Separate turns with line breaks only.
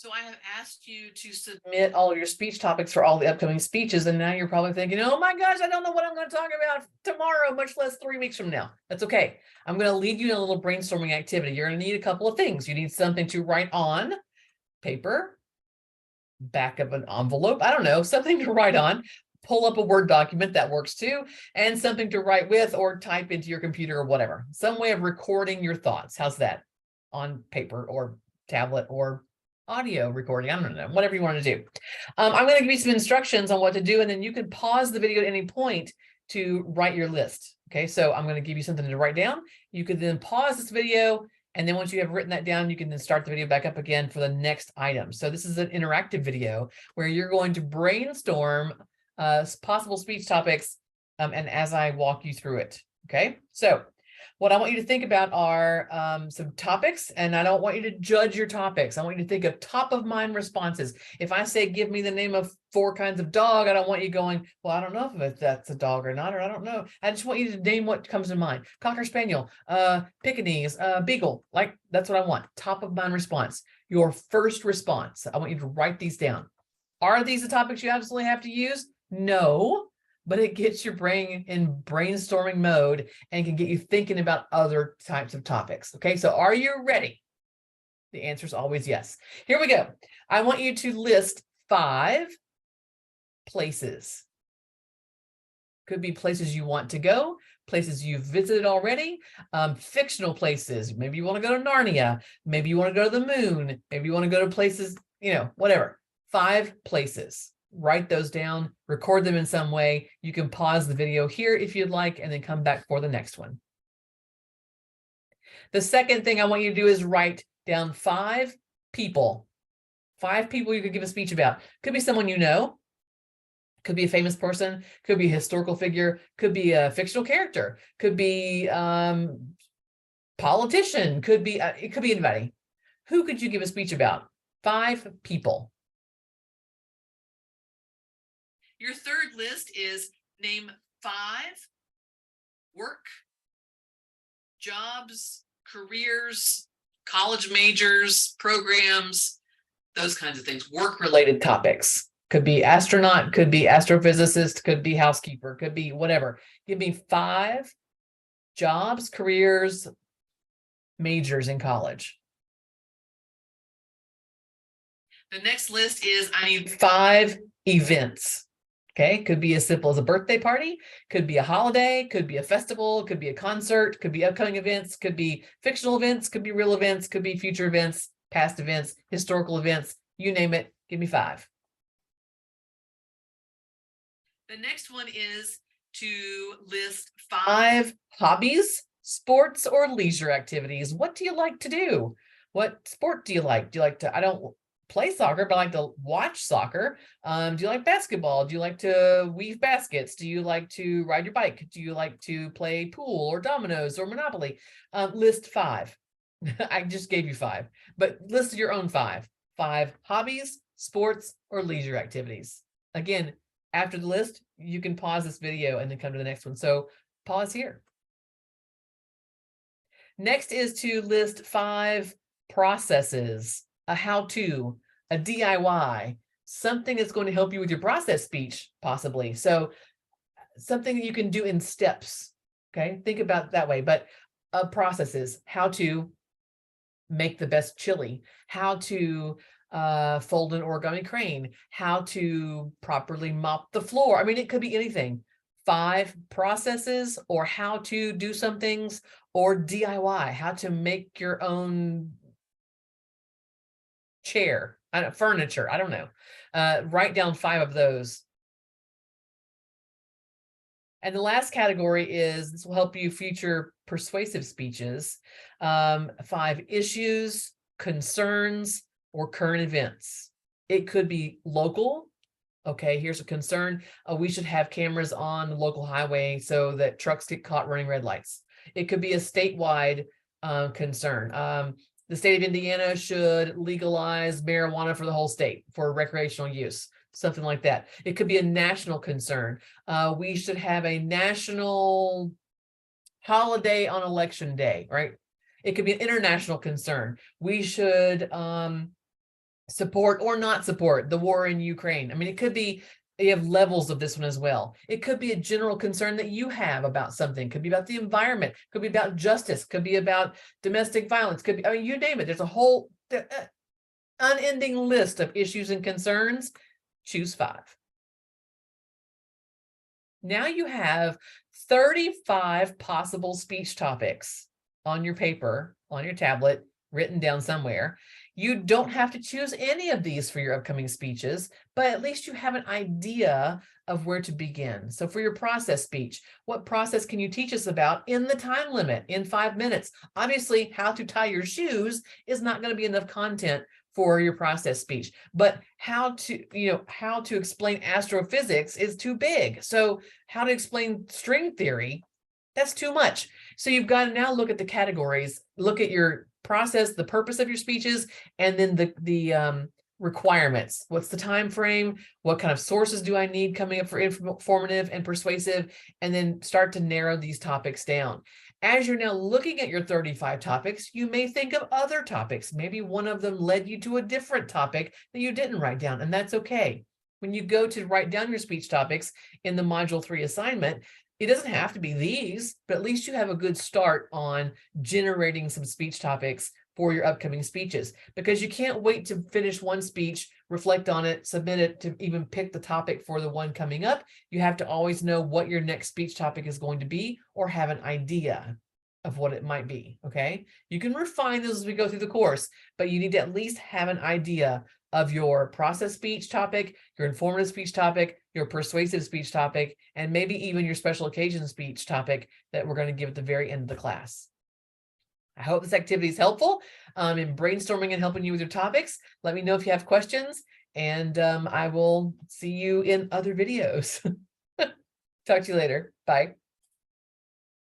So I have asked you to submit all your speech topics for all the upcoming speeches, and now you're probably thinking, oh my gosh, I don't know what I'm going to talk about tomorrow, much less 3 weeks from now. That's okay. I'm going to lead you in a little brainstorming activity. You're going to need a couple of things. You need something to write on paper, back of an envelope, I don't know, something to write on. Pull up a Word document, that works too, and something to write with or type into your computer or whatever. Some way of recording your thoughts. How's that? On paper or tablet or audio recording, I don't know, whatever you want to do. I'm going to give you some instructions on what to do, and then you can pause the video at any point to write your list. Okay, so I'm going to give you something to write down. You could then pause this video, and then once you have written that down, you can then start the video back up again for the next item. So this is an interactive video where you're going to brainstorm possible speech topics, and as I walk you through it. Okay, so what I want you to think about are some topics, and I don't want you to judge your topics. I want you to think of top of mind responses. If I say, give me the name of 4 kinds of dog, I don't want you going, well, I don't know if that's a dog or not, or I don't know. I just want you to name what comes to mind. Cocker Spaniel, Pekingese, Beagle, like that's what I want. Top of mind response, your first response. I want you to write these down. Are these the topics you absolutely have to use? No. But it gets your brain in brainstorming mode and can get you thinking about other types of topics. Okay, so are you ready? The answer is always yes. Here we go. I want you to list 5 places. Could be places you want to go, places you've visited already, fictional places. Maybe you want to go to Narnia. Maybe you want to go to the moon. Maybe you want to go to places, you know, whatever. 5 places. Write those down, record them in some way. You can pause the video here if you'd like, and then come back for the next one. The second thing I want you to do is write down 5 people. 5 people you could give a speech about. Could be someone you know, could be a famous person, could be a historical figure, could be a fictional character, could be politician, could be it could be anybody. Who could you give a speech about? 5 people. Your third list is name 5 work, jobs, careers, college majors, programs, those kinds of things, work-related topics. Could be astronaut, could be astrophysicist, could be housekeeper, could be whatever. Give me 5 jobs, careers, majors in college. The next list is I need 5 events. Okay, could be as simple as a birthday party, could be a holiday, could be a festival, could be a concert, could be upcoming events, could be fictional events, could be real events, could be future events, past events, historical events, you name it, give me 5. The next one is to list 5 hobbies, sports, or leisure activities. What do you like to do? What sport do you like? Do you like to, I don't play soccer, but I like to watch soccer. Do you like basketball? Do you like to weave baskets? Do you like to ride your bike? Do you like to play pool or dominoes or Monopoly? List 5. I just gave you 5, but list your own 5. 5 hobbies, sports, or leisure activities. Again, after the list, you can pause this video and then come to the next one. So pause here. Next is to list 5 processes, a how-to, a DIY, something that's going to help you with your process speech, possibly. So something that you can do in steps. Okay, think about it that way. But processes, how to make the best chili, how to fold an origami crane, how to properly mop the floor. I mean, it could be anything. 5 processes, or how to do some things, or DIY, how to make your own chair, furniture, I don't know. Write down 5 of those. And the last category is, this will help you future persuasive speeches, 5 issues, concerns, or current events. It could be local. Okay, here's a concern. We should have cameras on the local highway so that trucks get caught running red lights. It could be a statewide concern. The state of Indiana should legalize marijuana for the whole state for recreational use, something like that. It could be a national concern. We should have a national holiday on election day, right? It could be an international concern. We should support or not support the war in Ukraine. I mean, it could be, you have levels of this one as well. It could be a general concern that you have about something, could be about the environment, could be about justice, could be about domestic violence, could be, I mean, you name it. There's a whole unending list of issues and concerns. Choose 5. Now you have 35 possible speech topics on your paper, on your tablet, written down somewhere. You don't have to choose any of these for your upcoming speeches, but at least you have an idea of where to begin. So for your process speech, what process can you teach us about in the time limit, in 5 minutes? Obviously, how to tie your shoes is not going to be enough content for your process speech, but how to explain astrophysics is too big. So how to explain string theory, that's too much. So you've got to now look at the categories, look at your process, the purpose of your speeches, and then the requirements. What's the time frame? What kind of sources do I need coming up for informative and persuasive? And then start to narrow these topics down. As you're now looking at your 35 topics, you may think of other topics. Maybe one of them led you to a different topic that you didn't write down, and that's okay. When you go to write down your speech topics in the Module 3 assignment, it doesn't have to be these, but at least you have a good start on generating some speech topics for your upcoming speeches, because you can't wait to finish one speech, reflect on it, submit it to even pick the topic for the one coming up. You have to always know what your next speech topic is going to be, or have an idea of what it might be, okay? You can refine those as we go through the course, but you need to at least have an idea of your process speech topic, your informative speech topic, your persuasive speech topic, and maybe even your special occasion speech topic that we're going to give at the very end of the class. I hope this activity is helpful in brainstorming and helping you with your topics. Let me know if you have questions, and I will see you in other videos. Talk to you later. Bye.